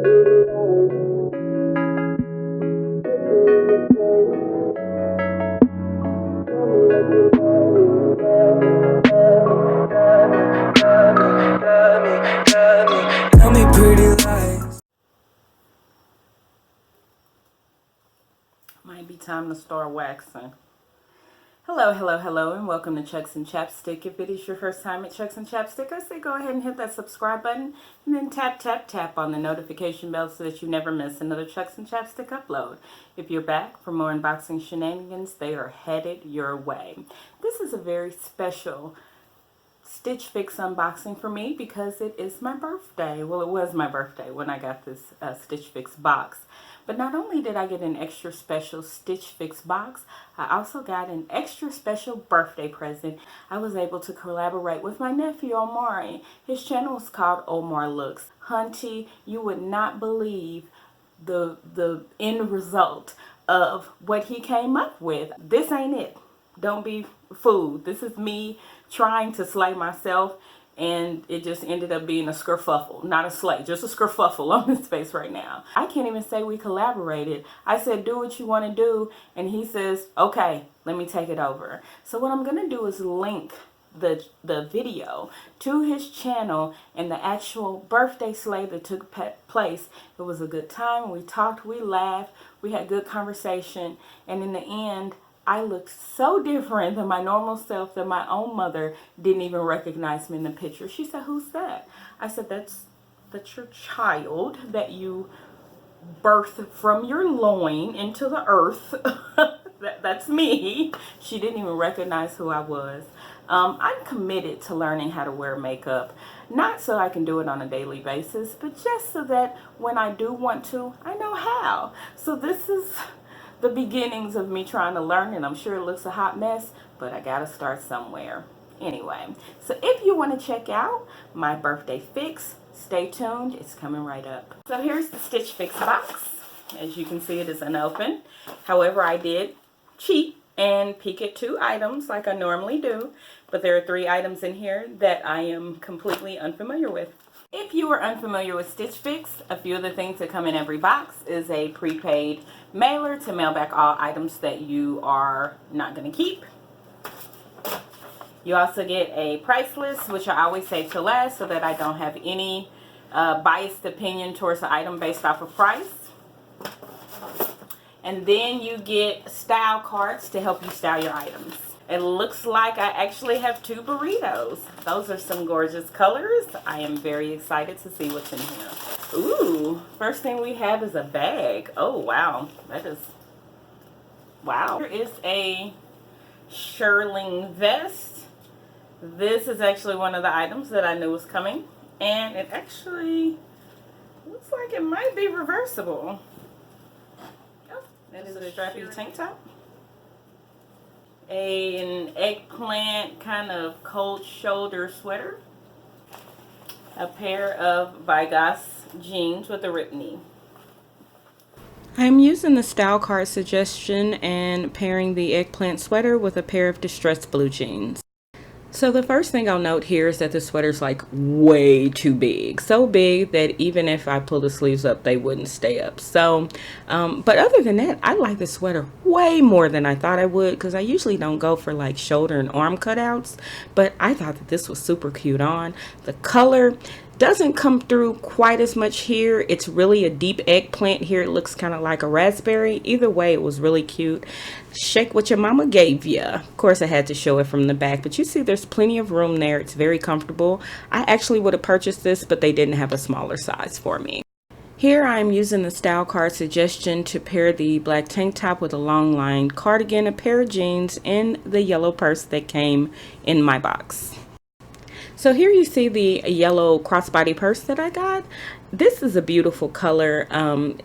Might be time to start waxing. Hello, hello, hello, and welcome to Chucks and Chapstick. If it is your first time at Chucks and Chapstick, I say go ahead and hit that subscribe button and then tap, tap, tap on the notification bell so that you never miss another Chucks and Chapstick upload. If you're back for more unboxing shenanigans, they are headed your way. This is a very special Stitch Fix unboxing for me because it is my birthday. Well, it was my birthday when I got this Stitch Fix box. But not only did I get an extra special Stitch Fix box, I also got an extra special birthday present. I was able to collaborate with my nephew, Omari. His channel is called Omar Looks. Hunty, you would not believe the end result of what he came up with. This ain't it. Don't be fooled. This is me trying to slay myself, and it just ended up being a skerfuffle. Not a slay, just a skerfuffle on his face right now. I can't even say we collaborated. I said, do what you want to do, and he says, okay, let me take it over. So what I'm going to do is link the video to his channel and the actual birthday slay that took place. It was a good time. We talked, we laughed, we had good conversation, and in the end, I looked so different than my normal self that my own mother didn't even recognize me in the picture. She said, who's that? I said, that's your child that you birthed from your loin into the earth. That's me. She didn't even recognize who I was. I'm committed to learning how to wear makeup. Not so I can do it on a daily basis, but just so that when I do want to, I know how. So this is the beginnings of me trying to learn, and I'm sure it looks a hot mess, but I gotta start somewhere. Anyway, so if you want to check out my birthday fix, stay tuned, it's coming right up. So here's the Stitch Fix box. As you can see, it is unopened. However, I did cheat and peek at 2 items like I normally do, but there are 3 items in here that I am completely unfamiliar with. If you are unfamiliar with Stitch Fix, a few of the things that come in every box is a prepaid mailer to mail back all items that you are not going to keep. You also get a price list, which I always save to last so that I don't have any biased opinion towards the item based off of price. And then you get style cards to help you style your items. It looks like I actually have 2 burritos. Those are some gorgeous colors. I am very excited to see what's in here. Ooh, first thing we have is a bag. Oh, wow. That is, wow. Here is a Shearling vest. This is actually one of the items that I knew was coming. And it actually looks like it might be reversible. Oh, that is a strappy tank top. An eggplant kind of cold shoulder sweater, a pair of Vigos jeans with a rip knee. I'm using the style card suggestion and pairing the eggplant sweater with a pair of distressed blue jeans. So the first thing I'll note here is that the sweater's like way too big. So big that even if I pull the sleeves up, they wouldn't stay up. So, but other than that, I like the sweater way more than I thought I would, because I usually don't go for like shoulder and arm cutouts. But I thought that this was super cute on. The color doesn't come through quite as much here. It's really a deep eggplant here. It looks kind of like a raspberry. Either way, it was really cute. Shake what your mama gave you. Of course, I had to show it from the back, but you see there's plenty of room there. It's very comfortable. I actually would have purchased this, but they didn't have a smaller size for me. Here I'm using the style card suggestion to pair the black tank top with a long lined cardigan, a pair of jeans, and the yellow purse that came in my box. So here you see the yellow crossbody purse that I got. This is a beautiful color.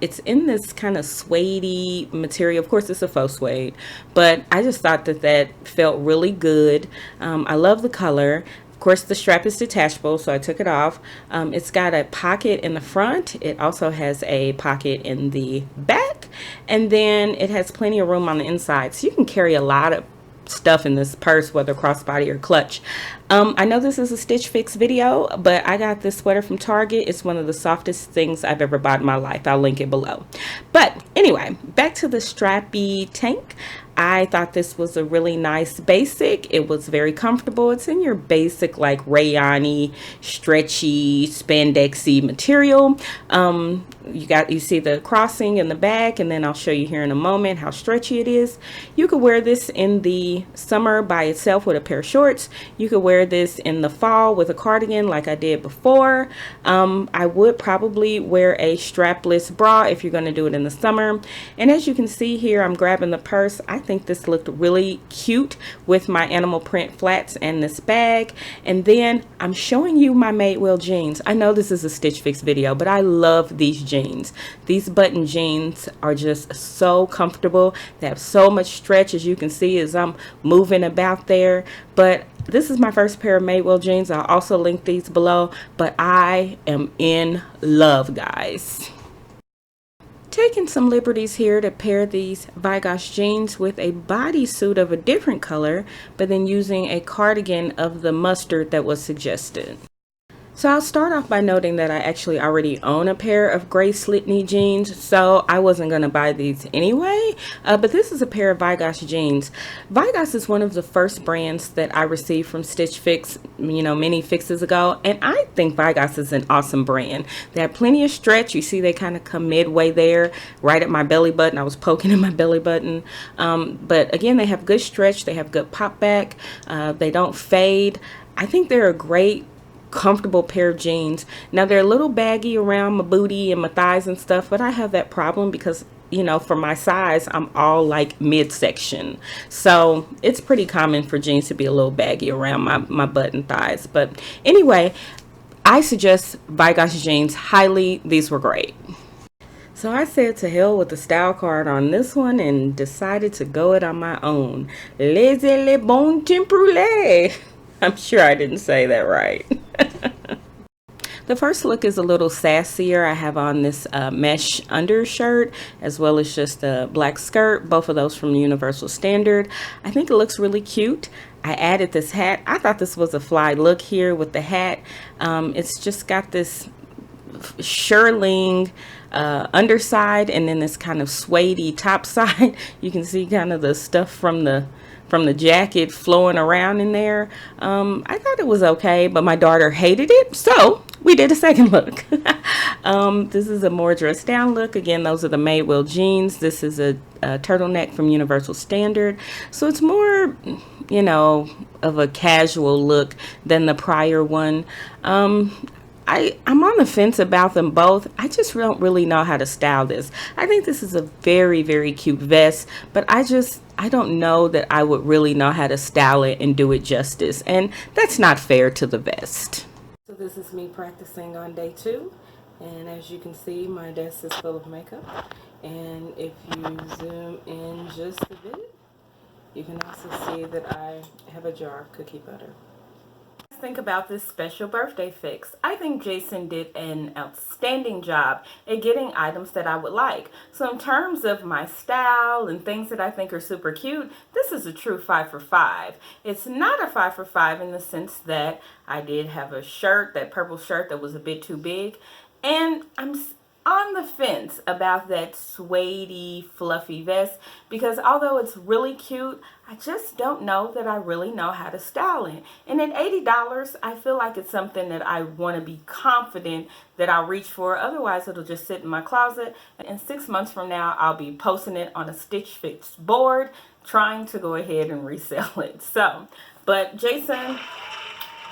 It's in this kind of suede material. Of course, it's a faux suede, but I just thought that that felt really good. I love the color. Of course, the strap is detachable, so I took it off. It's got a pocket in the front. It also has a pocket in the back, and then it has plenty of room on the inside, so you can carry a lot of stuff in this purse, whether crossbody or clutch. I know this is a Stitch Fix video, but I got this sweater from Target. It's one of the softest things I've ever bought in my life. I'll link it below. But anyway, back to the strappy tank. I thought this was a really nice basic. It was very comfortable. It's in your basic like rayon-y, stretchy, spandexy material. You see the crossing in the back, and then I'll show you here in a moment how stretchy it is. You could wear this in the summer by itself with a pair of shorts. You could wear this in the fall with a cardigan like I did before. I would probably wear a strapless bra if you're going to do it in the summer. And as you can see here, I'm grabbing the purse. I think this looked really cute with my animal print flats and this bag. And then I'm showing you my Madewell jeans. I know this is a Stitch Fix video, but I love these jeans. These button jeans are just so comfortable. They have so much stretch, as you can see as I'm moving about there. But this is my first pair of Madewell jeans. I'll also link these below, but I am in love, guys. Taking some liberties here to pair these Vigosh jeans with a bodysuit of a different color, but then using a cardigan of the mustard that was suggested. So I'll start off by noting that I actually already own a pair of gray slit knee jeans, so I wasn't going to buy these anyway, but this is a pair of Vigosh jeans. Vigosh is one of the first brands that I received from Stitch Fix, many fixes ago, and I think Vigosh is an awesome brand. They have plenty of stretch. You see they kind of come midway there, right at my belly button. I was poking in my belly button, but again, they have good stretch. They have good pop back. They don't fade. I think they're a great comfortable pair of jeans. Now they're a little baggy around my booty and my thighs and stuff, but I have that problem because for my size I'm all like midsection, so it's pretty common for jeans to be a little baggy around my butt and thighs. But anyway, I suggest Vigosh jeans highly. These were great. So I said to hell with the style card on this one and decided to go it on my own. Les bon tempoulé. I'm sure I didn't say that right. The first look is a little sassier. I have on this mesh undershirt as well as just a black skirt, both of those from Universal Standard. I think it looks really cute. I added this hat. I thought this was a fly look here with the hat. It's just got this Shearling underside and then this kind of suede-y top side. You can see kind of the stuff from the jacket flowing around in there. I thought it was okay, but my daughter hated it, so we did a second look. This is a more dressed down look. Again, those are the Madewell jeans. This is a turtleneck from Universal Standard, so it's more of a casual look than the prior one. I'm on the fence about them both. I just don't really know how to style this. I think this is a very, very cute vest, but I don't know that I would really know how to style it and do it justice, and that's not fair to the vest. So this is me practicing on day 2, and as you can see, my desk is full of makeup, and if you zoom in just a bit, you can also see that I have a jar of cookie butter. Think about this special birthday fix. I think Jason did an outstanding job at getting items that I would like. So in terms of my style and things that I think are super cute, this is a true 5 for 5. It's not a 5 for 5 in the sense that I did have a shirt, that purple shirt that was a bit too big, and I'm on the fence about that suede-y, fluffy vest because although it's really cute, I just don't know that I really know how to style it. And at $80, I feel like it's something that I want to be confident that I'll reach for. Otherwise, it'll just sit in my closet. And 6 months from now, I'll be posting it on a Stitch Fix board, trying to go ahead and resell it. So, but Jason,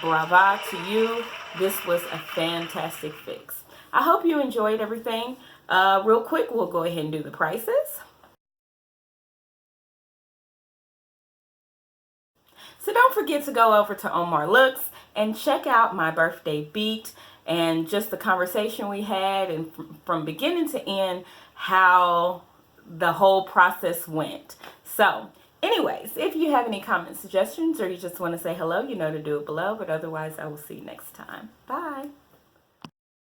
brava to you. This was a fantastic fix. I hope you enjoyed everything. Real quick, we'll go ahead and do the prices. So don't forget to go over to Omar Looks and check out my birthday beat and just the conversation we had, and from beginning to end, how the whole process went. So anyways, if you have any comments, suggestions, or you just want to say hello, you know to do it below. But otherwise, I will see you next time. Bye.